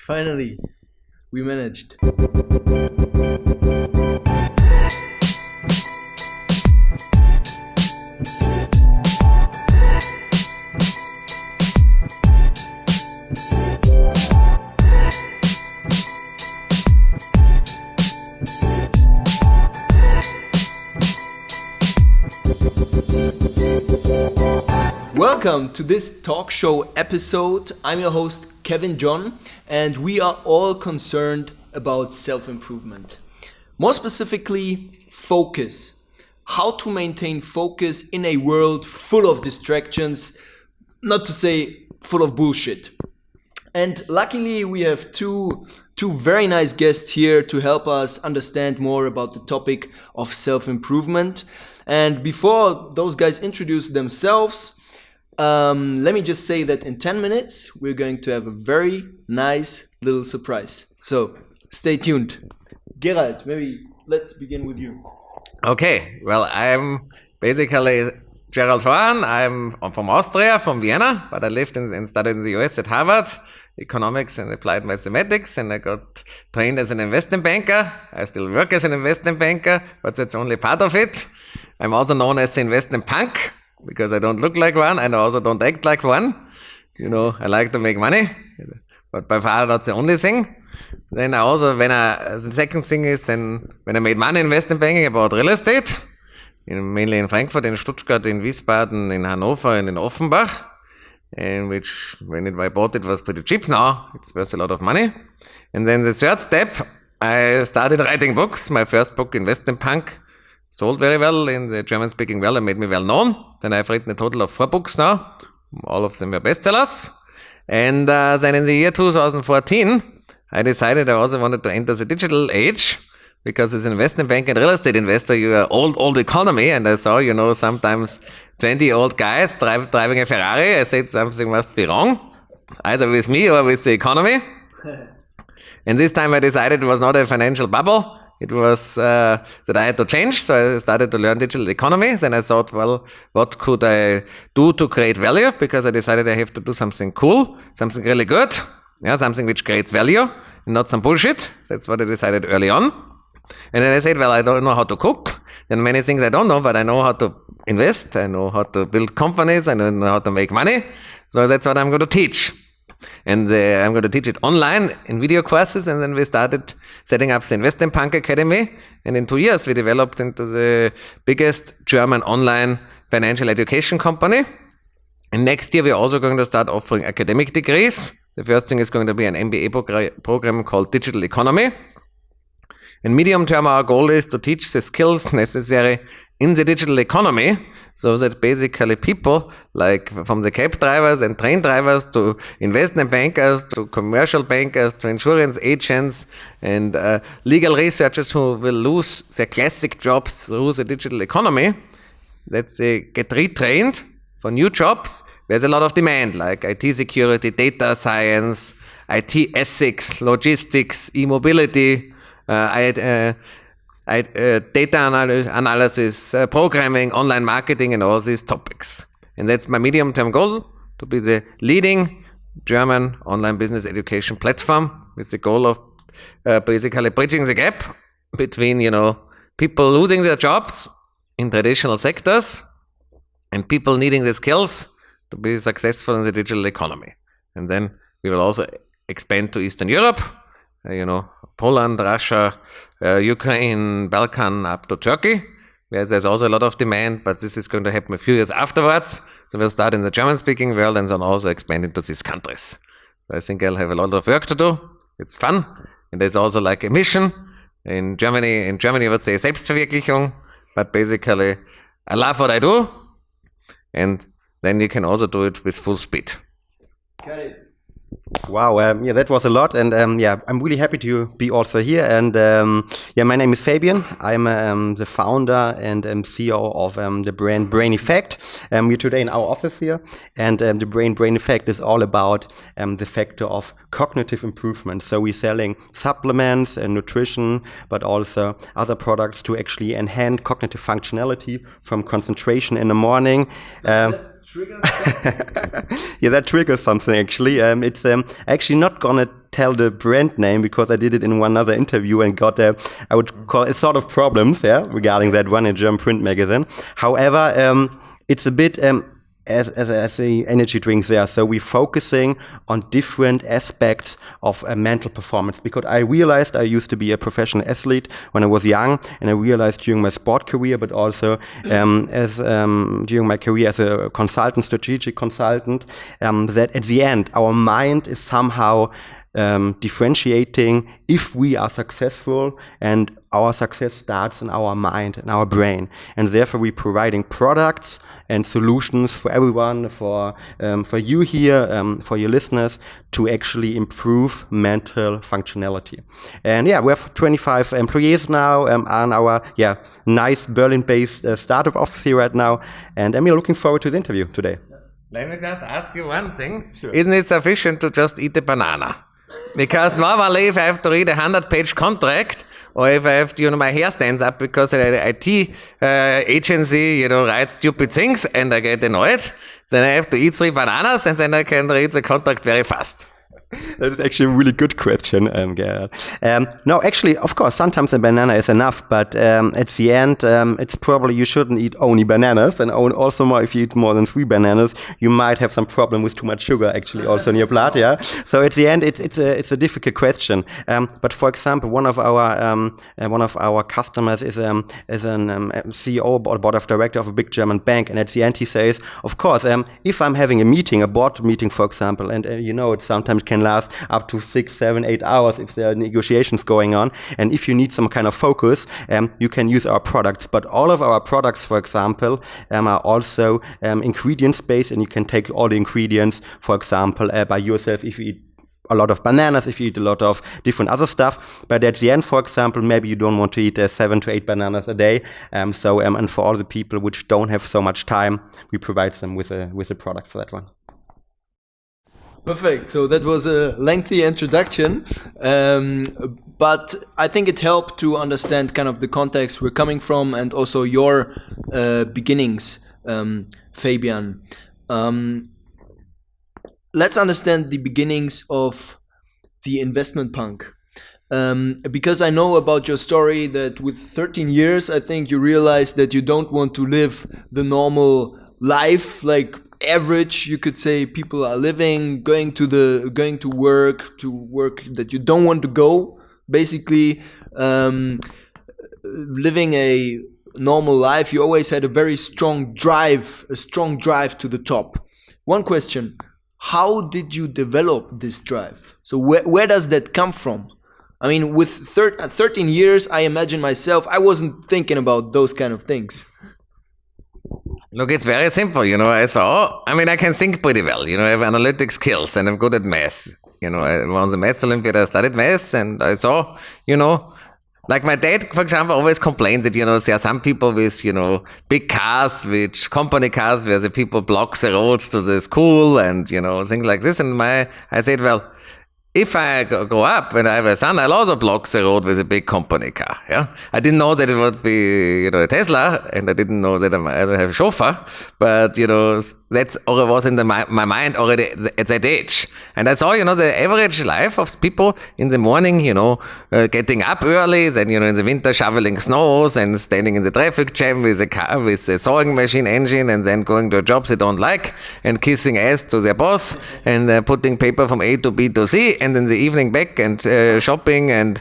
Finally, we managed. Welcome to this talk show episode. I'm your host thekevinjon, and we are all concerned about self-improvement. More specifically, focus. How to maintain focus in a world full of distractions, not to say full of bullshit. And luckily we have two very nice guests here to help us understand more about the topic of self-improvement. And before those guys introduce themselves, let me just say that in 10 minutes, we're going to have a very nice little surprise. So stay tuned. Gerald, maybe let's begin with you. Okay, well, I'm basically Gerald Hörhan. I'm from Austria, from Vienna, but I lived and studied in the US at Harvard, economics and applied mathematics, and I got trained as an investment banker. I still work as an investment banker, but that's only part of it. I'm also known as the investment punk, because I don't look like one and I also don't act like one. You know, I like to make money, but by far not the only thing. Then I also, the second thing is then when I made money in investment banking, I bought real estate, mainly in Frankfurt, in Stuttgart, in Wiesbaden, in Hannover and in Offenbach, and which when I bought it was pretty cheap. Now it's worth a lot of money. And then the third step, I started writing books. My first book, Investment Punk, sold very well in the German-speaking world and made me well known. Then I've written a total of 4 books now. All of them were bestsellers. And then in the year 2014, I decided I also wanted to enter the digital age, because as an investment banker and real estate investor, you are old economy. And I saw, sometimes 20 old guys driving a Ferrari. I said something must be wrong, either with me or with the economy. And this time I decided it was not a financial bubble. It was that I had to change, so I started to learn digital economy. Then I thought, well, what could I do to create value? Because I decided I have to do something cool, something really good, something which creates value, and not some bullshit. That's what I decided early on. And then I said, well, I don't know how to cook. There are many things I don't know, but I know how to invest. I know how to build companies. I know how to make money. So that's what I'm going to teach. And I'm going to teach it online in video courses. And then we started setting up the Investment Punk Academy. And in 2 years, we developed into the biggest German online financial education company. And next year, we're also going to start offering academic degrees. The first thing is going to be an MBA program called Digital Economy. In medium term, our goal is to teach the skills necessary in the digital economy, so that basically people, like from the cab drivers and train drivers to investment bankers to commercial bankers to insurance agents and legal researchers who will lose their classic jobs through the digital economy, that they get retrained for new jobs. There's a lot of demand, like IT security, data science, IT ethics, logistics, e-mobility, data analysis, programming, online marketing, and all these topics. And that's my medium-term goal, to be the leading German online business education platform, with the goal of basically bridging the gap between, people losing their jobs in traditional sectors and people needing the skills to be successful in the digital economy. And then we will also expand to Eastern Europe, Poland, Russia, Ukraine, Balkan, up to Turkey, where there's also a lot of demand, but this is going to happen a few years afterwards. So we'll start in the German-speaking world and then also expand into these countries. I think I'll have a lot of work to do. It's fun. And there's also like a mission. In Germany, I would say Selbstverwirklichung, but basically I love what I do. And then you can also do it with full speed. Got it. Wow, that was a lot, and I'm really happy to be also here. And my name is Fabian. I'm the founder and CEO of the brand BRAINEFFECT. We're today in our office here, and the BRAINEFFECT is all about the factor of cognitive improvement. So we're selling supplements and nutrition, but also other products to actually enhance cognitive functionality, from concentration in the morning. triggers something? Yeah, that triggers something actually. It's actually not gonna tell the brand name because I did it in one other interview and got I would call it sort of problems, regarding that one in German print magazine. However, it's a bit as the energy drinks there. So we're focusing on different aspects of mental performance, because I realized I used to be a professional athlete when I was young, and I realized during my sport career, but also as during my career as a consultant, strategic consultant, that at the end our mind is somehow differentiating if we are successful, and our success starts in our mind and our brain, and therefore we're providing products and solutions for everyone, for you here, for your listeners, to actually improve mental functionality. And yeah, we have 25 employees now, on our nice Berlin-based startup office here right now, and I'm looking forward to the interview today. Let me just ask you one thing. Sure. Isn't it sufficient to just eat a banana? Because normally if I have to read a 100-page contract, or if I have to, my hair stands up because an IT agency, writes stupid things and I get annoyed, then I have to eat 3 bananas and then I can read the contract very fast. That is actually a really good question, Gerald. No, actually, of course, sometimes a banana is enough, but at the end, it's probably you shouldn't eat only bananas, and also more if you eat more than 3 bananas, you might have some problem with too much sugar actually also in your blood. Yeah. So at the end, it's a difficult question. But for example, one of our customers is an CEO or board of director of a big German bank, and at the end he says, of course, if I'm having a board meeting, for example, and it sometimes can last up to 6, 7, 8 hours if there are negotiations going on. And if you need some kind of focus, you can use our products. But all of our products, for example, are also ingredients-based, and you can take all the ingredients, for example, by yourself if you eat a lot of bananas, if you eat a lot of different other stuff. But at the end, for example, maybe you don't want to eat 7 to 8 bananas a day. And for all the people which don't have so much time, we provide them with a product for that one. Perfect. So that was a lengthy introduction, but I think it helped to understand kind of the context we're coming from and also your beginnings, Fabian. Let's understand the beginnings of the Investment Punk. Because I know about your story that with 13 years, I think you realized that you don't want to live the normal life, like average, you could say, people are living, going to work that you don't want to go, basically living a normal life. You always had a very strong drive to the top. One question: how did you develop this drive? So where does that come from? I mean, with 13 years, I imagine myself, I wasn't thinking about those kind of things. Look, it's very simple, I can think pretty well, I have analytic skills and I'm good at math. I won the maths Olympiad, I studied maths, and I saw, like my dad, for example, always complains that, there are some people with, big cars, which company cars, where the people block the roads to the school and, things like this. And I said, well, if I grow up and I have a son, I'll also block the road with a big company car. Yeah, I didn't know that it would be, a Tesla, and I didn't know that I might have a chauffeur. But that's already was in my mind already at that age. And I saw, the average life of people in the morning, getting up early, then in the winter shoveling snows and standing in the traffic jam with a car with a sewing machine engine, and then going to jobs they don't like and kissing ass to their boss and putting paper from A to B to C. And in the evening back and shopping and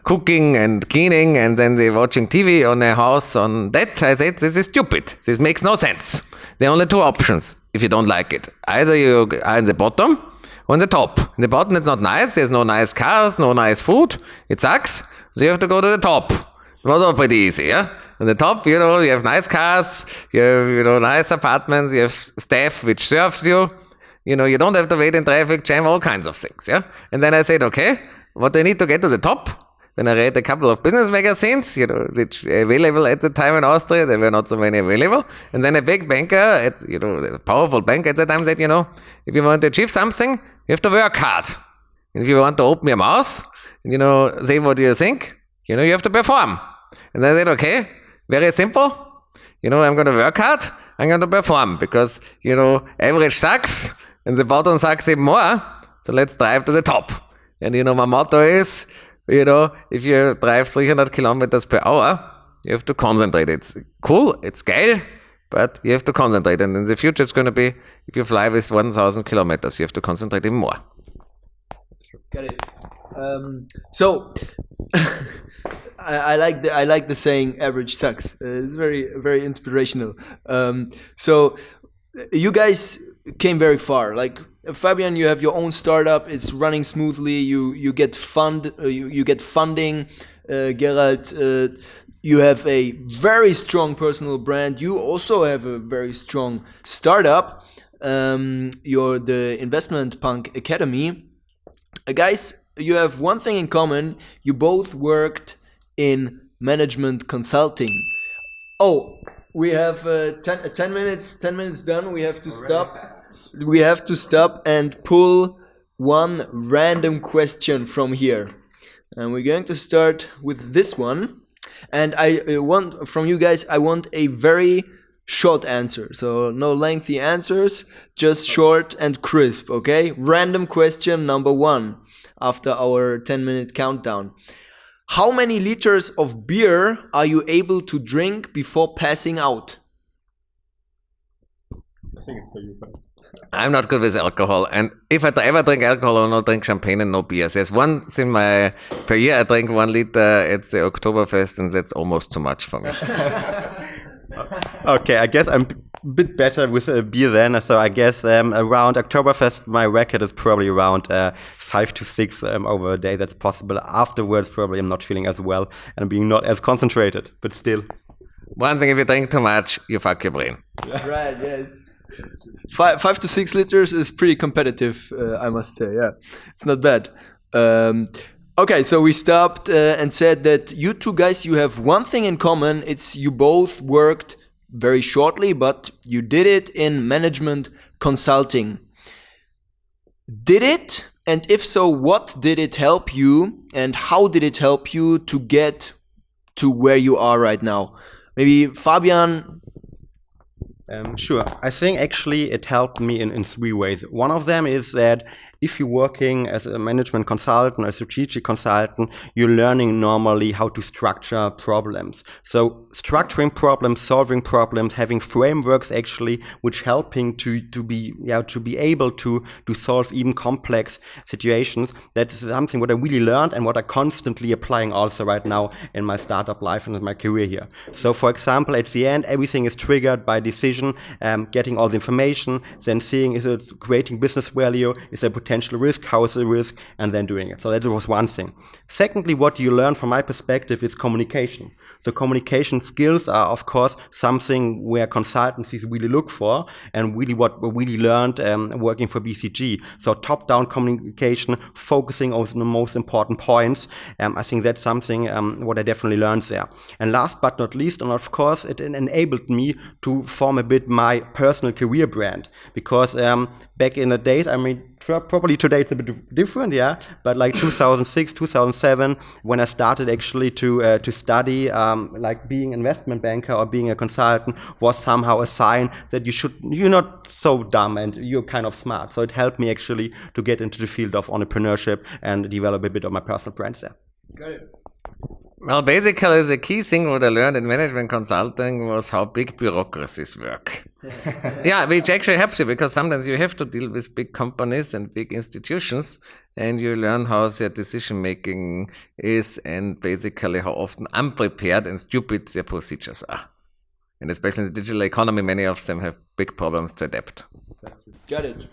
cooking and cleaning, and then they're watching TV on their house on that. I said, this is stupid. This makes no sense. There are only 2 options if you don't like it. Either you are in the bottom or in the top. In the bottom, it's not nice. There's no nice cars, no nice food. It sucks. So you have to go to the top. It was all pretty easy, yeah? On the top, you have nice cars, you have, nice apartments, you have staff which serves you. You don't have to wait in traffic jam, all kinds of things, yeah? And then I said, okay, what do I need to get to the top? Then I read a couple of business magazines, which were available at the time in Austria. There were not so many available. And then a big banker, a powerful bank at the time said, if you want to achieve something, you have to work hard. And if you want to open your mouth, and, say what you think, you have to perform. And I said, okay, very simple. I'm going to work hard. I'm going to perform because, average sucks and the bottom sucks even more. So let's drive to the top. And, my motto is, if you drive 300 kilometers per hour, you have to concentrate. It's cool, it's geil, but you have to concentrate. And in the future, it's going to be, if you fly with 1,000 kilometers, you have to concentrate even more. Got it. So I like the saying "average sucks." It's very, very inspirational. So you guys came very far. Like Fabian, you have your own startup. It's running smoothly. You get you get funding. Gerald, you have a very strong personal brand. You also have a very strong startup. You're the Investment Punk Academy. Guys, you have one thing in common. You both worked in management consulting. Oh, we have 10 minutes done. We have to stop. We have to stop and pull one random question from here. And we're going to start with this one. And I want from you guys, I want a very short answer. So no lengthy answers, just short and crisp, okay? Random question number 1 after our 10-minute countdown. How many liters of beer are you able to drink before passing out? I think it's for you first. I'm not good with alcohol, and if I ever drink alcohol, I will drink champagne and no beers. There's once per year I drink 1 liter at the Oktoberfest, and that's almost too much for me. Okay, I guess I'm a bit better with beer then. So I guess around Oktoberfest, my record is probably around 5 to 6 over a day. That's possible. Afterwards, probably I'm not feeling as well and being not as concentrated, but still. One thing, if you drink too much, you fuck your brain. Right, yes. 5 to 6 liters is pretty competitive, I must say. Yeah, it's not bad. Okay, so we stopped and said that you two guys, you have one thing in common. It's you both worked very shortly, but you did it in management consulting. Did it? And if so, what did it help you? And how did it help you to get to where you are right now? Maybe Fabian. Sure. I think actually it helped me in 3 ways. One of them is that if you're working as a management consultant or a strategic consultant, you're learning normally how to structure problems. So structuring problems, solving problems, having frameworks actually, which helping to be able to solve even complex situations. That is something what I really learned and what I constantly applying also right now in my startup life and in my career here. So for example, at the end, everything is triggered by decision, getting all the information, then seeing is it creating business value, is there potential risk, how is the risk, and then doing it. So that was one thing. Secondly, what you learn from my perspective is communication. So communication skills are, of course, something where consultancies really look for, and really what we really learned working for BCG. So top-down communication, focusing on the most important points. I think that's something what I definitely learned there. And last but not least, and of course, it enabled me to form a bit my personal career brand, because back in the days, I mean, probably today it's a bit different, yeah. But like 2006, 2007, when I started actually to study, like being an investment banker or being a consultant was somehow a sign that you're not so dumb and you're kind of smart. So it helped me actually to get into the field of entrepreneurship and develop a bit of my personal brand there. Got it. Well, basically, the key thing what I learned in management consulting was how big bureaucracies work. Yeah, which actually helps you because sometimes you have to deal with big companies and big institutions, and you learn how their decision making is and basically how often unprepared and stupid their procedures are. And especially in the digital economy, many of them have big problems to adapt. Got it.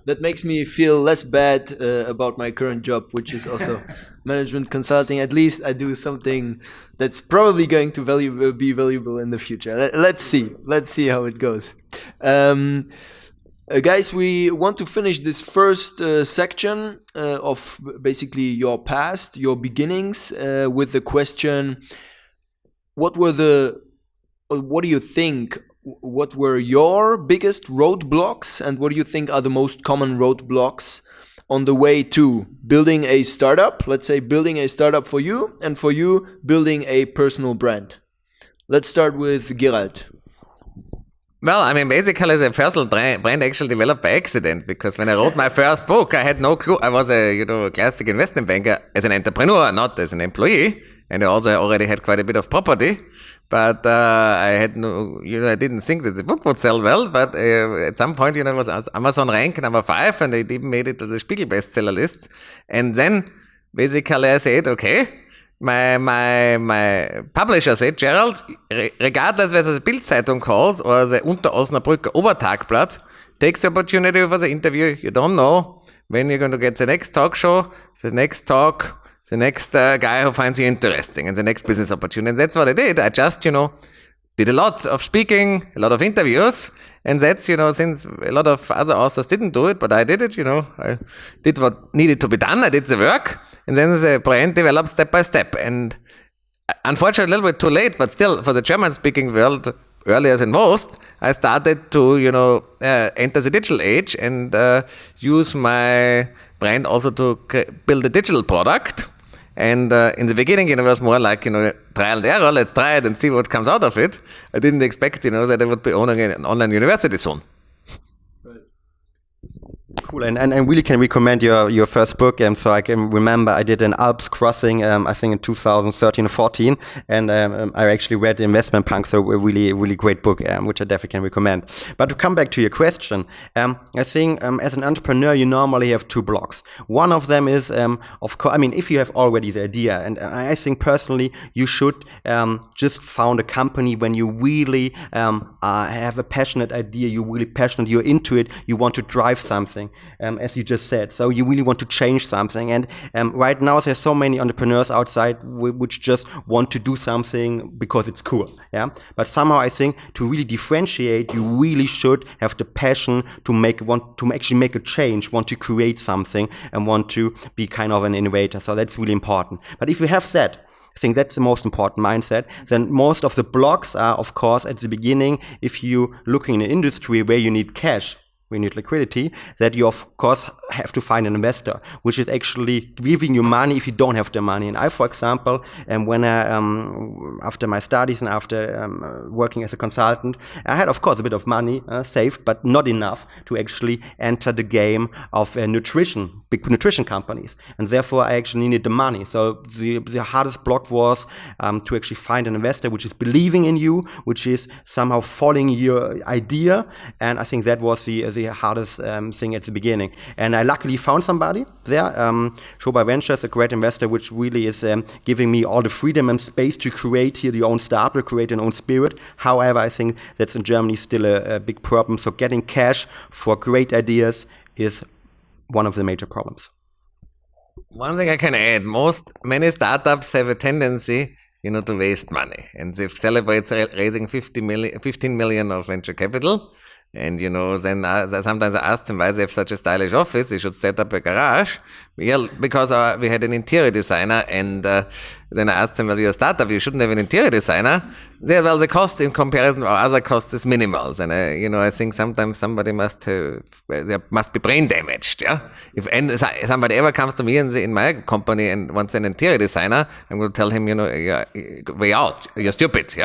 That makes me feel less bad about my current job, which is also management consulting. At least I do something that's probably going to be valuable in the future. Let's see how it goes. Guys, we want to finish this first section of basically your past, your beginnings, with the question: what do you think? What were your biggest roadblocks, and what do you think are the most common roadblocks on the way to building a startup? Let's say building a startup for you, and for you building a personal brand. Let's start with Gerald. Well, I mean, basically, the personal brand actually developed by accident, because when I wrote my first book, I had no clue. I was a classic investment banker as an entrepreneur, not as an employee, and I also already had quite a bit of property. But I had no, I didn't think that the book would sell well. But at some point, it was Amazon rank number 5, and it even made it to the Spiegel bestseller lists. And then basically, I said, okay. My publisher said, Gerald, regardless whether the Bild-Zeitung calls or the Unter-Osnabrücker Obertagblatt, takes the opportunity for the interview. You don't know when you're going to get the next talk show, the next talk, the next guy who finds you interesting, and the next business opportunity. And that's what I did. I just, did a lot of speaking, a lot of interviews, and that's, since a lot of other authors didn't do it, but I did it, I did what needed to be done, I did the work, and then the brand developed step by step. And unfortunately, a little bit too late, but still, for the German-speaking world, earlier than most, I started to, enter the digital age and use my brand also to build a digital product. And in the beginning, it was more like, trial and error, let's try it and see what comes out of it. I didn't expect, that I would be owning an online university soon. Cool, and I really can recommend your first book. So I can remember I did an Alps crossing, I think in 2013 or 14, and I actually read Investment Punk, so a really great book, which I definitely can recommend. But to come back to your question, I think as an entrepreneur, you normally have 2 blocks. One of them is, of course, if you have already the idea, and I think personally you should just found a company when you really have a passionate idea, you're really passionate, you're into it, you want to drive something. As you just said, so you really want to change something, and right now there's so many entrepreneurs outside which just want to do something because it's cool, but somehow I think to really differentiate, you really should have the passion to actually make a change, want to create something, and want to be kind of an innovator. So that's really important. But if you have that, I think that's the most important mindset. Then most of the blocks are, of course, at the beginning, if you looking in an industry where you need cash, we need liquidity, that you of course have to find an investor, which is actually giving you money if you don't have the money. And I, for example, when I, after my studies and after working as a consultant, I had of course a bit of money saved, but not enough to actually enter the game of nutrition, big nutrition companies. And therefore I actually needed the money. So the hardest block was to actually find an investor which is believing in you, which is somehow following your idea. And I think that was the hardest thing at the beginning. And I luckily found somebody there. Shobai Ventures, a great investor, which really is giving me all the freedom and space to create here your own startup, create your own spirit. However, I think that's in Germany still a big problem. So getting cash for great ideas is one of the major problems. One thing I can add, many startups have a tendency, to waste money. And they celebrate raising 15 million of venture capital. And, then sometimes I asked them why they have such a stylish office. They should set up a garage. Because we had an interior designer, and then I asked them, well, you're a startup, you shouldn't have an interior designer. The cost in comparison to other costs is minimal. And, I think sometimes somebody must be brain damaged, If somebody ever comes to me in my company and wants an interior designer, I'm going to tell him, you're way out, you're stupid,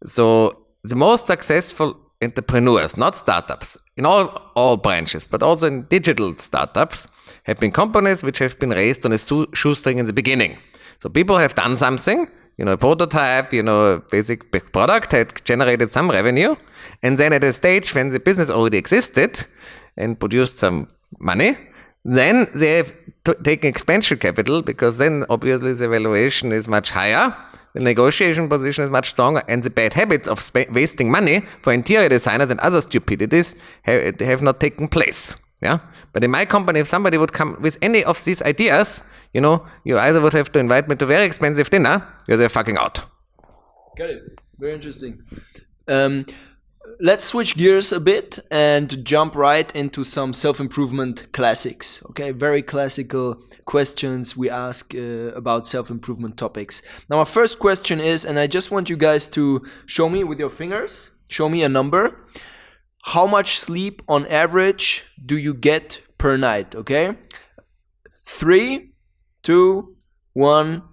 So the most successful entrepreneurs, not startups, in all branches, but also in digital startups, have been companies which have been raised on a shoestring in the beginning. So people have done something, a prototype, a basic product had generated some revenue, and then at a stage when the business already existed and produced some money, then they have taken expansion capital, because then obviously the valuation is much higher. The negotiation position is much stronger, and the bad habits of wasting money for interior designers and other stupidities have not taken place. But in my company, if somebody would come with any of these ideas, you either would have to invite me to very expensive dinner, or they're fucking out. Got it. Very interesting. Let's switch gears a bit and jump right into some self-improvement classics. Okay, very classical questions we ask about self-improvement topics. Now, our first question is, and I just want you guys to show me with your fingers, show me a number. How much sleep on average do you get per night? Okay, 3, 2, 1.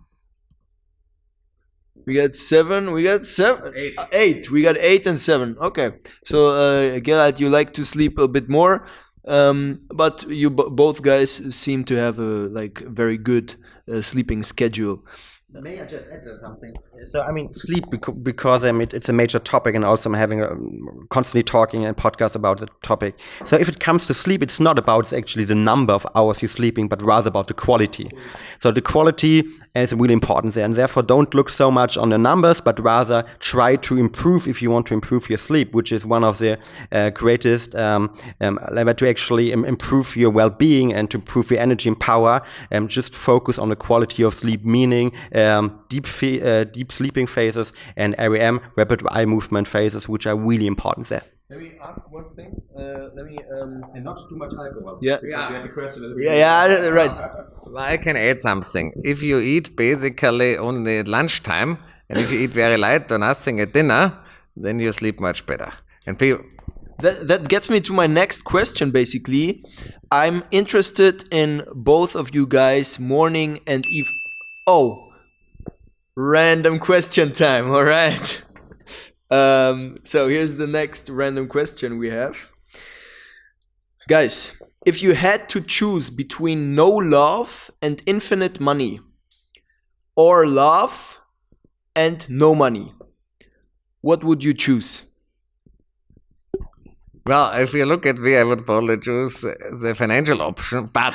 We got 7. We got 7. 8. We got 8 and 7. Okay. So, Gerald, you like to sleep a bit more, but you both guys seem to have a very good sleeping schedule. May I just add something? So, I mean, sleep, because it's a major topic, and also I'm having constantly talking and podcasts about the topic. So if it comes to sleep, it's not about actually the number of hours you're sleeping, but rather about the quality. So the quality is really important there, and therefore don't look so much on the numbers, but rather try to improve if you want to improve your sleep, which is one of the greatest lever to actually improve your well-being and to improve your energy and power. Just focus on the quality of sleep, meaning deep sleeping phases and REM, rapid eye movement phases, which are really important there. Let me ask one thing. And not too much alcohol. Yeah. You had the question. Yeah, right. Well, I can add something. If you eat basically only at lunchtime, and if you eat very light or nothing at dinner, then you sleep much better. And that gets me to my next question, basically. I'm interested in both of you guys, morning and evening. Oh, random question time, all right. So here's the next random question we have. Guys, if you had to choose between no love and infinite money, or love and no money, what would you choose? Well, if you look at me, I would probably choose the financial option, but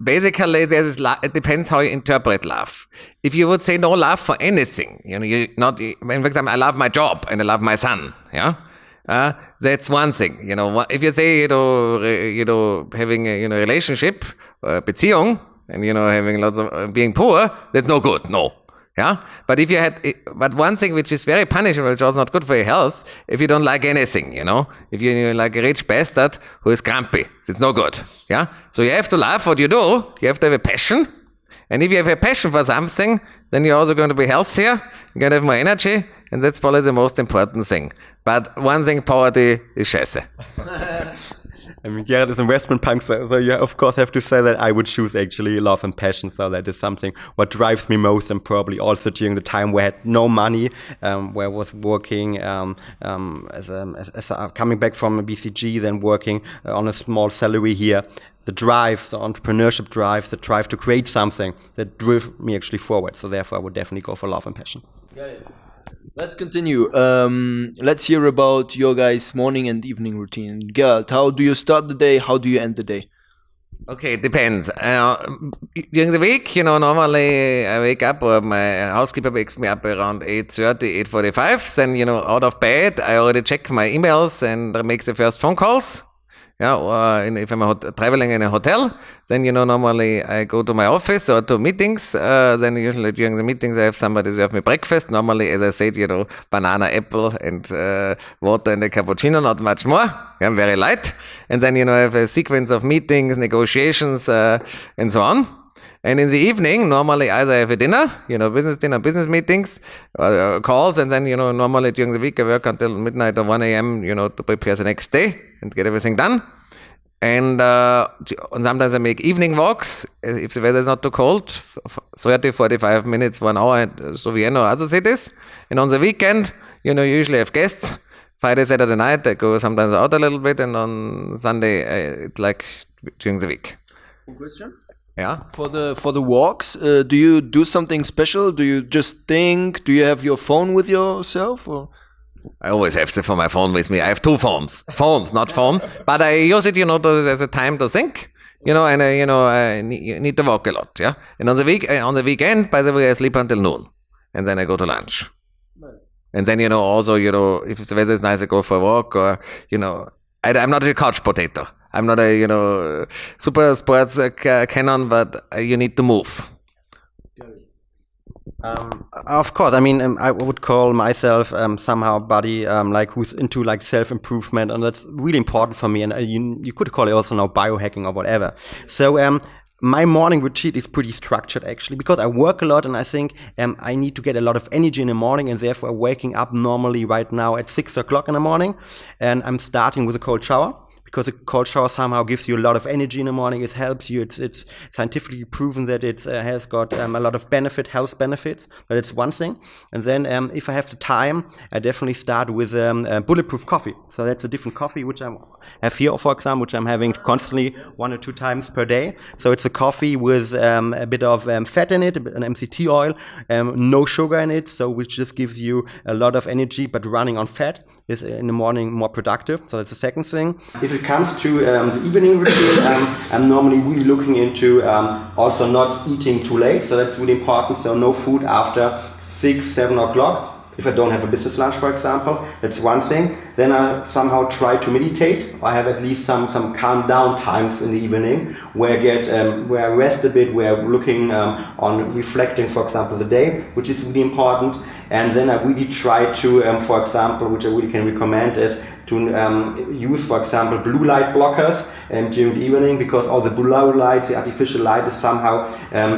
basically, it depends how you interpret love. If you would say no love for anything, for example, I love my job and I love my son, yeah, that's one thing. If you say, having a relationship, Beziehung, and having lots of being poor, that's no good, no. Yeah, but but one thing which is very punishable, which is also not good for your health, if you don't like anything, if you're like a rich bastard who is grumpy, it's no good. Yeah, so you have to love what you do. You have to have a passion, and if you have a passion for something, then you're also going to be healthier. You're going to have more energy, and that's probably the most important thing. But one thing, poverty is scheiße. I mean, Gerald is investment punk, so you of course have to say that I would choose actually love and passion. So that is something what drives me most, and probably also during the time where I had no money, where I was working as coming back from a BCG, then working on a small salary here. The drive, the entrepreneurship drive, the drive to create something that drove me actually forward. So therefore, I would definitely go for love and passion. Got it. Let's continue. Let's hear about your guys' morning and evening routine. Gerald, how do you start the day? How do you end the day? Okay, it depends. During the week, normally I wake up, or my housekeeper wakes me up around 8:30, 8:45. Then, out of bed, I already check my emails and make the first phone calls. Yeah, or if I'm traveling in a hotel, then, normally I go to my office or to meetings. Then usually during the meetings I have somebody serve me breakfast. Normally, as I said, banana, apple and water and a cappuccino, not much more. Yeah, very light. And then, I have a sequence of meetings, negotiations, and so on. And in the evening, normally either I have a dinner, business dinner, business meetings, calls, and then, normally during the week I work until midnight or 1 a.m., to prepare the next day and get everything done. And sometimes I make evening walks, if the weather is not too cold, 30, 45 minutes, 1 hour, to Vienna or other cities. And on the weekend, you usually have guests. Friday, Saturday night, I go sometimes out a little bit, and on Sunday, during the week. Question? Yeah. For the walks, do you do something special? Do you just think? Do you have your phone with yourself? Or? I always have my phone with me. I have 2 phones, not phone, but I use it, as a time to think, and I need to walk a lot, yeah. And on the weekend, by the way, I sleep until noon, and then I go to lunch. Nice. And then also if the weather is nice, I go for a walk, or I'm not a couch potato. I'm not a, super sports canon, but you need to move. Of course, I mean, I would call myself somehow buddy, who's into self-improvement, and that's really important for me. And you could call it also now biohacking or whatever. So my morning routine is pretty structured actually, because I work a lot, and I think I need to get a lot of energy in the morning, and therefore waking up normally right now at 6 o'clock in the morning, and I'm starting with a cold shower. because a cold shower somehow gives you a lot of energy in the morning. It helps you. It's scientifically proven that it has got a lot of health benefits. But it's one thing. And then if I have the time, I definitely start with bulletproof coffee. So that's a different coffee which I have here, for example, which I'm having constantly 1 or 2 times per day. So it's a coffee with a bit of fat in it, an MCT oil, no sugar in it, so which just gives you a lot of energy, but running on fat is in the morning more productive. So that's the second thing. If it comes to the evening routine, I'm normally really looking into also not eating too late. So that's really important. So no food after 6, 7 o'clock. If I don't have a business lunch, for example, that's one thing. Then I somehow try to meditate. I have at least some calm down times in the evening where I rest a bit, where I'm looking on reflecting, for example, the day, which is really important. And then I really try to, for example, which I really can recommend is to use, for example, blue light blockers during the evening, because all the blue light, the artificial light, is somehow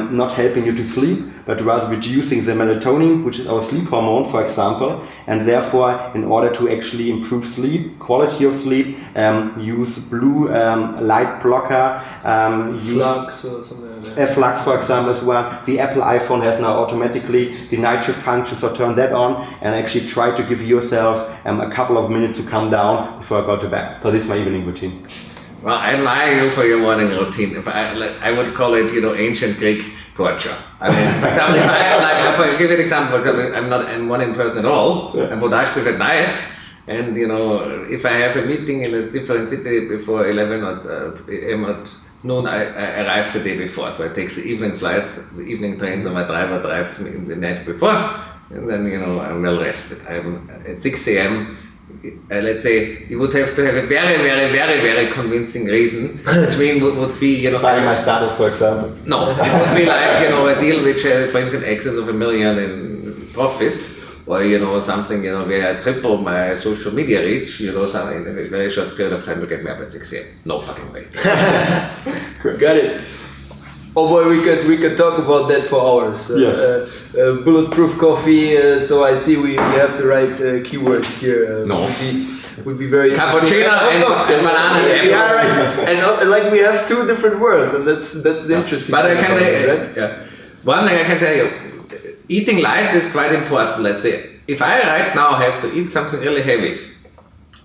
not helping you to sleep, but rather reducing the melatonin, which is our sleep hormone, for example. And therefore, in order to actually improve sleep, quality of sleep, use blue light blocker. Flux or something like that. Flux, for example, as well. The Apple iPhone has now automatically the night shift function, so turn that on and actually try to give yourself a couple of minutes to calm down before I go to bed. So this is my evening routine. Well, I admire you for your morning routine. If I would call it, ancient Greek torture. I mean, for example, I'll give you an example. I'm not a morning person at all. I'm productive at night. And, if I have a meeting in a different city before 11 a.m. at noon, I arrive the day before. So I take the evening flights, the evening train, so my driver drives me in the night before. And then, I'm well rested. I'm at 6 a.m. Let's say you would have to have a very, very, very, very convincing reason, which would be, buying my startup, for example. No, it would be like, a deal which brings in excess of $1 million in profit, or something, where I triple my social media reach, in a very short period of time to get me up at 6 a.m. No fucking way. Got it. Oh boy, we could talk about that for hours. Yes. Bulletproof coffee. So I see we have the right keywords here. No. Would be very Cappuccino and banana. Yeah, right. And like we have 2 different worlds, and that's the interesting. But thing I can tell you, right? one thing I can tell you, eating light is quite important. Let's say, if I right now have to eat something really heavy,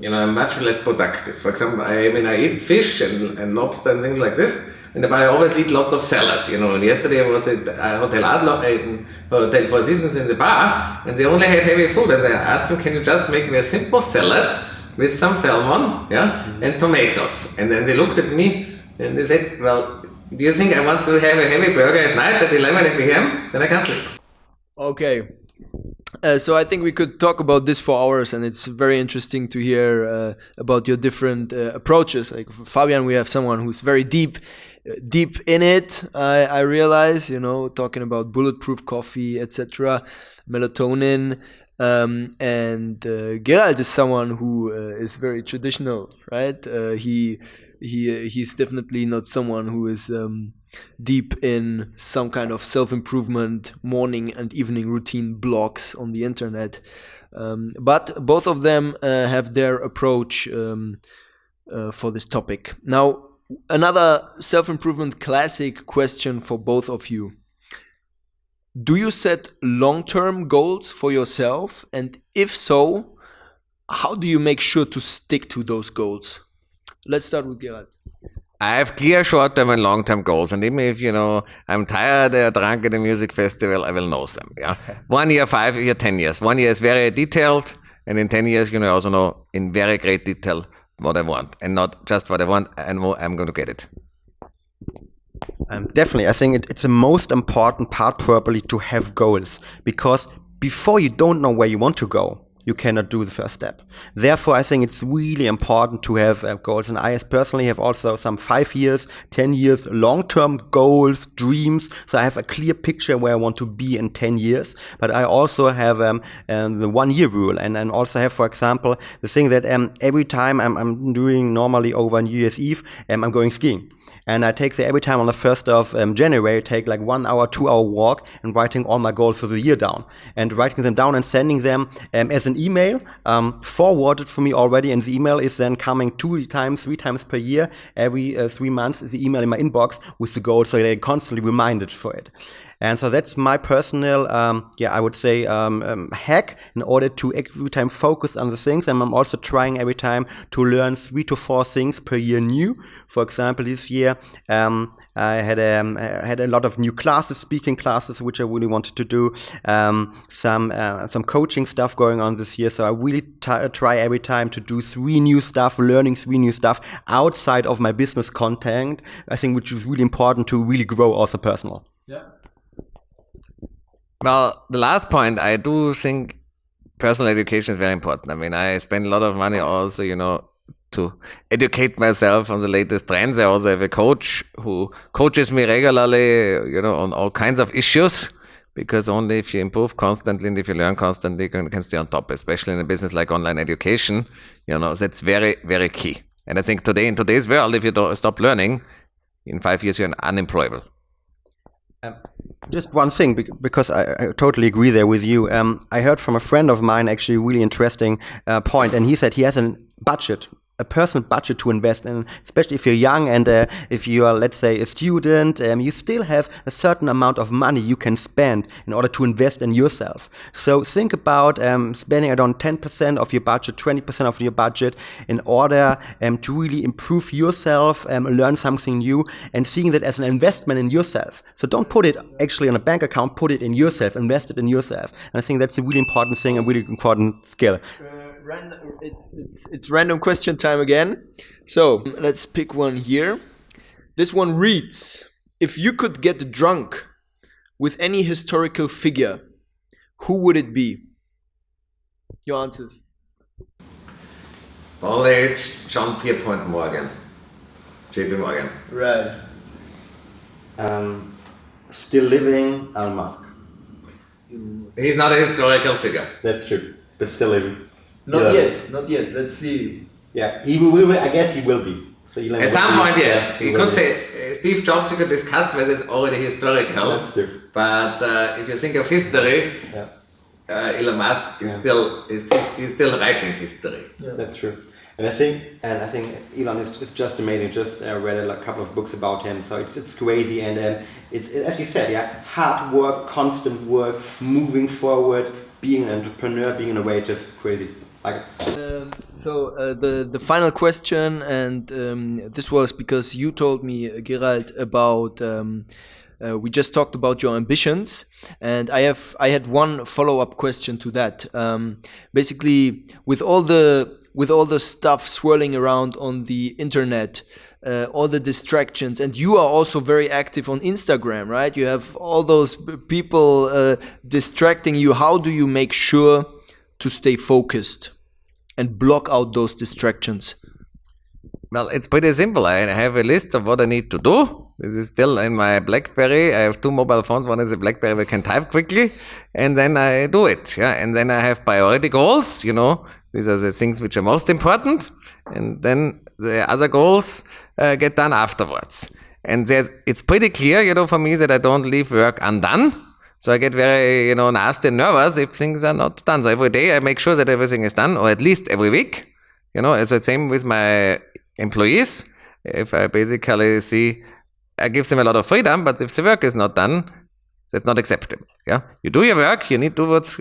I'm much less productive. For example, I eat fish and lobster and things like this. And I always eat lots of salad, And yesterday I was at Hotel Adler, in Hotel Four Seasons in the bar, and they only had heavy food. And I asked them, "Can you just make me a simple salad with some salmon, and tomatoes?" And then they looked at me and they said, "Well, do you think I want to have a heavy burger at night at 11 p.m.? Then I can't sleep." Okay. So I think we could talk about this for hours, and it's very interesting to hear about your different approaches. Like for Fabian, we have someone who's very deep in it. I realize, talking about bulletproof coffee, etc., melatonin, and Gerald is someone who is very traditional, right? He's definitely not someone who is deep in some kind of self-improvement morning and evening routine blogs on the internet. But both of them have their approach for this topic. Now, another self-improvement classic question for both of you. Do you set long-term goals for yourself? And if so, how do you make sure to stick to those goals? Let's start with Gerald. I have clear short-term and long-term goals, and even if, I'm tired or drunk at a music festival, I will know them, 1 year, 5 years, 10 years. 1 year is very detailed, and in 10 years, I also know in very great detail what I want, and not just what I want, I know I'm going to get it. Definitely, I think it's the most important part probably to have goals, because before you don't know where you want to go, you cannot do the first step. Therefore, I think it's really important to have goals. And I personally have also some 5 years, 10 years, long-term goals, dreams. So I have a clear picture where I want to be in 10 years. But I also have the 1 year rule. And I also have, for example, the thing that every time I'm doing normally over New Year's Eve, I'm going skiing. And I take every time on the 1st of January, take like 1 hour, 2 hour walk and writing all my goals for the year down. And writing them down and sending them as an an email forwarded for me already, and the email is then coming 2 times, 3 times per year, every 3 months, the email in my inbox with the goal, so they're constantly reminded for it. And so that's my personal, I would say, hack in order to every time focus on the things. And I'm also trying every time to learn 3 to 4 things per year new. For example, this year I had a lot of new classes, speaking classes, which I really wanted to do. Some coaching stuff going on this year. So I really try every time to do 3 new stuff, learning 3 new stuff outside of my business content. I think which is really important to really grow also personal. Yeah. Well, the last point, I do think personal education is very important. I mean, I spend a lot of money also, to educate myself on the latest trends. I also have a coach who coaches me regularly, on all kinds of issues, because only if you improve constantly and if you learn constantly, you can stay on top, especially in a business like online education. That's very, very key. And I think in today's world, if you don't stop learning, in 5 years, you're unemployable. Just one thing, because I totally agree there with you. I heard from a friend of mine actually a really interesting point, and he said he has a budget, a personal budget to invest in, especially if you're young and if you are, let's say, a student, you still have a certain amount of money you can spend in order to invest in yourself. So think about spending around 10% of your budget, 20% of your budget in order to really improve yourself, learn something new, and seeing that as an investment in yourself. So don't put it actually on a bank account, put it in yourself, invest it in yourself. And I think that's a really important thing, a really important skill. It's random question time again. So let's pick one here. This one reads: if you could get drunk with any historical figure, who would it be? Your answers. Old age, John Pierpont Morgan, JP Morgan. Right. Still living, Elon Musk. He's not a historical figure. That's true, but still living. Not yet. Let's see. Yeah, he will. I guess he will be. So at some point, yes. You could say Steve Jobs. You could discuss whether it's already historical. That's true. But if you think of history, Elon Musk is still writing history. Yeah. That's true. And I think Elon is just amazing. Just read a couple of books about him, so it's crazy. And it's as you said, hard work, constant work, moving forward, being an entrepreneur, being innovative, crazy. So the final question, and this was because you told me, Gerald, about we just talked about your ambitions, and I had one follow-up question to that. Basically, with all the stuff swirling around on the internet, all the distractions, and you are also very active on Instagram, right? You have all those people distracting you. How do you make sure to stay focused and block out those distractions? Well, it's pretty simple. I have a list of what I need to do. This is still in my BlackBerry. I have 2 mobile phones. One is a BlackBerry where I can type quickly, and then I do it. And then I have priority goals. These are the things which are most important, and then the other goals get done afterwards. And it's pretty clear, for me, that I don't leave work undone. So I get very, nasty and nervous if things are not done. So every day I make sure that everything is done, or at least every week. It's the same with my employees. If I basically see, I give them a lot of freedom, but if the work is not done, that's not acceptable. You do your work, you need to do what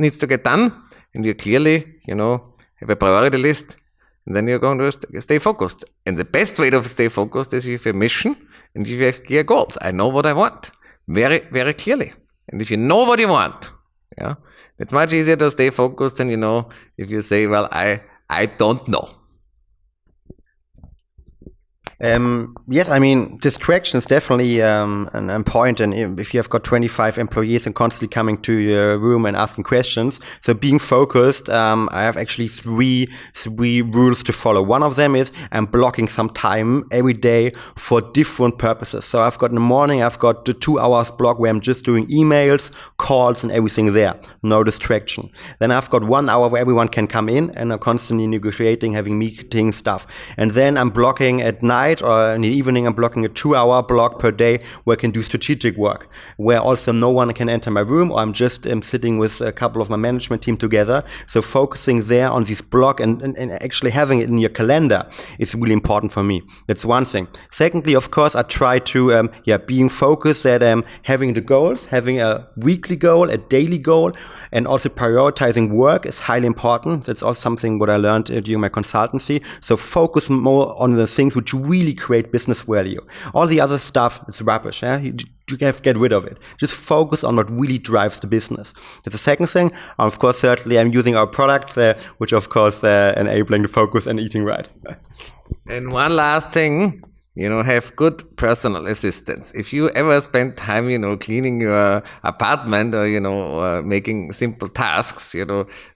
needs to get done, and you clearly, have a priority list, and then you're going to stay focused. And the best way to stay focused is you have a mission and you have clear goals. I know what I want very, very clearly. And if you know what you want, it's much easier to stay focused than, if you say, well, I don't know. Yes, I mean, distraction is definitely an point. And if you have got 25 employees and constantly coming to your room and asking questions, so being focused, I have actually three rules to follow. One of them is I'm blocking some time every day for different purposes. So I've got in the morning, I've got the 2 hours block where I'm just doing emails, calls, and everything there. No distraction. Then I've got 1 hour where everyone can come in and I'm constantly negotiating, having meetings, stuff. And then I'm blocking at night night or in the evening, I'm blocking a 2-hour block per day where I can do strategic work, where also no one can enter my room, or I'm just sitting with a couple of my management team together. So focusing there on this block and actually having it in your calendar is really important for me. That's one thing. Secondly, of course, I try to, being focused at having the goals, having a weekly goal, a daily goal, and also prioritizing work is highly important. That's also something what I learned during my consultancy. So focus more on the things which really create business value. All the other stuff, it's rubbish. Yeah? You have to get rid of it. Just focus on what really drives the business. That's the second thing. Of course, thirdly, I'm using our product, which of course enabling the focus and eating right. And one last thing, have good personal assistants. If you ever spend time, cleaning your apartment or, making simple tasks,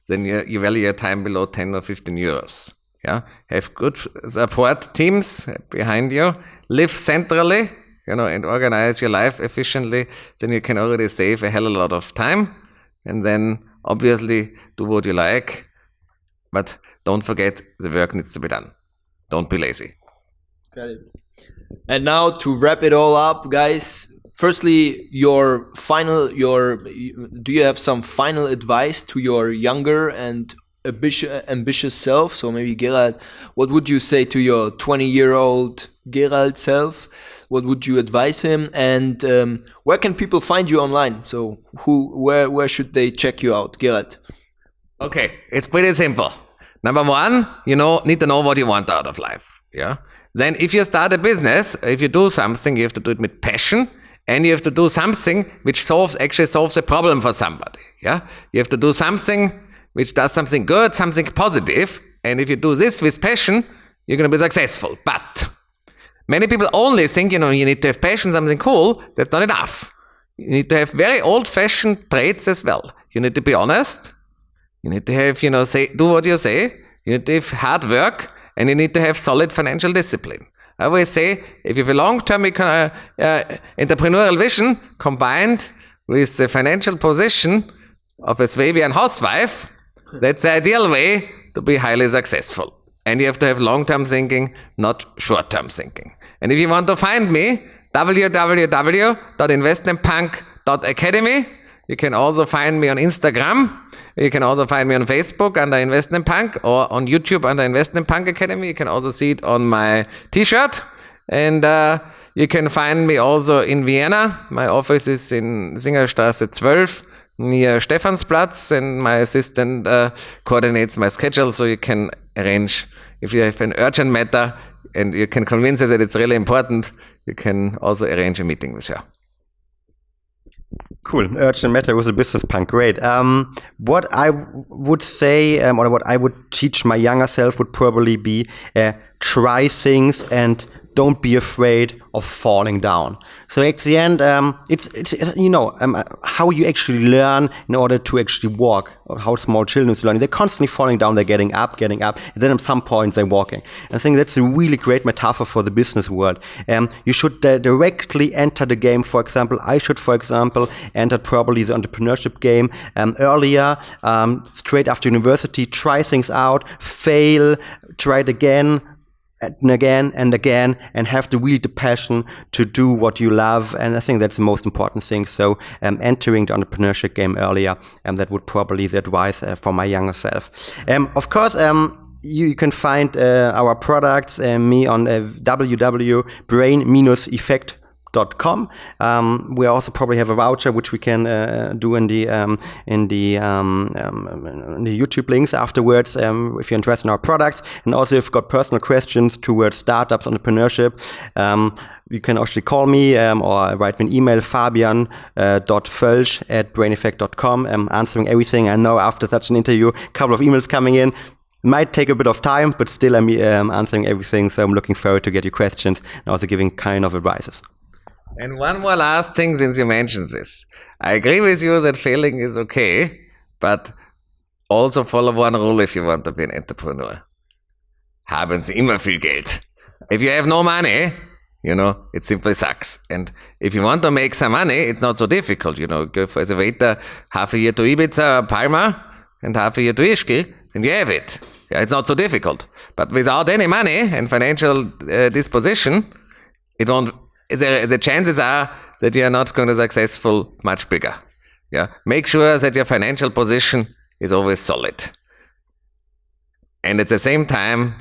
then you value your time below 10 or 15 euros. Yeah. Have good support teams behind you. Live centrally, and organize your life efficiently. Then you can already save a hell of a lot of time. And then obviously do what you like. But don't forget the work needs to be done. Don't be lazy. Got it. And now to wrap it all up, guys, firstly, do you have some final advice to your younger and ambitious self? So maybe Gerald, what would you say to your 20-year-old Gerald self? What would you advise him? And where can people find you online? So where should they check you out, Gerald? Okay, it's pretty simple. Number one, need to know what you want out of life. Yeah. Then if you start a business, if you do something, you have to do it with passion, and you have to do something which solves a problem for somebody. Yeah. You have to do something which does something good, something positive. And if you do this with passion, you're going to be successful. But many people only think, you need to have passion, something cool. That's not enough. You need to have very old-fashioned traits as well. You need to be honest. You need to have, do what you say. You need to have hard work, and you need to have solid financial discipline. I always say, if you have a long-term entrepreneurial vision combined with the financial position of a Swabian housewife, that's the ideal way to be highly successful. And you have to have long-term thinking, not short-term thinking. And if you want to find me, www.investmentpunk.academy. You can also find me on Instagram. You can also find me on Facebook under Investment Punk, or on YouTube under Investment Punk Academy. You can also see it on my t-shirt. And you can find me also in Vienna. My office is in Singerstraße 12 near Stephansplatz, and my assistant coordinates my schedule, so you can arrange, if you have an urgent matter and you can convince her that it's really important, you can also arrange a meeting with her. Cool. Urgent matter with a business punk. Great. What I would say, or what I would teach my younger self would probably be try things and don't be afraid of falling down. So at the end, it's how you actually learn in order to actually walk, or how small children learn. They're constantly falling down, they're getting up, and then at some point they're walking. I think that's a really great metaphor for the business world. You should directly enter the game. For example, I should, enter probably the entrepreneurship game earlier, straight after university, try things out, fail, try it again, and again and again, and have the passion to do what you love. And I think that's the most important thing. So entering the entrepreneurship game earlier, and that would probably be the advice for my younger self. Of course, you can find our products, me on www.brain-effect.com. We also probably have a voucher which we can do in the YouTube links afterwards if you're interested in our products. And also if you've got personal questions towards startups, entrepreneurship, you can actually call me or write me an email, fabian.fölsch@braineffect.com. I'm answering everything. I know after such an interview, a couple of emails coming in. Might take a bit of time, but still I'm answering everything. So I'm looking forward to get your questions and also giving kind of advices. And one more last thing, since you mentioned this. I agree with you that failing is okay, but also follow one rule if you want to be an entrepreneur. Haben Sie immer viel Geld. If you have no money, it simply sucks. And if you want to make some money, it's not so difficult. Go as a waiter half a year to Ibiza, Palma, and half a year to Ischgl, and you have it. Yeah, it's not so difficult. But without any money and financial disposition, it won't. The chances are that you are not going to be successful much bigger. Yeah, make sure that your financial position is always solid. And at the same time,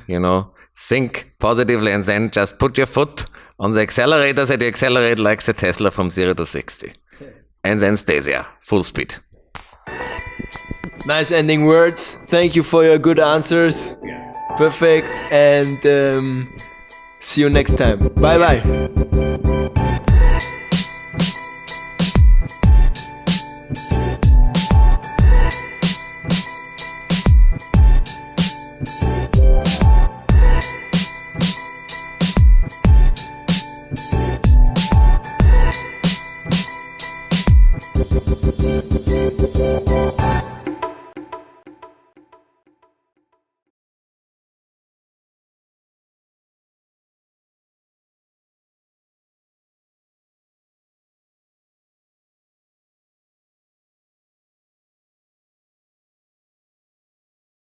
think positively and then just put your foot on the accelerator that you accelerate like the Tesla from 0 to 60. And then stay there, full speed. Nice ending words. Thank you for your good answers. Yes. Perfect. And see you next time. Bye bye.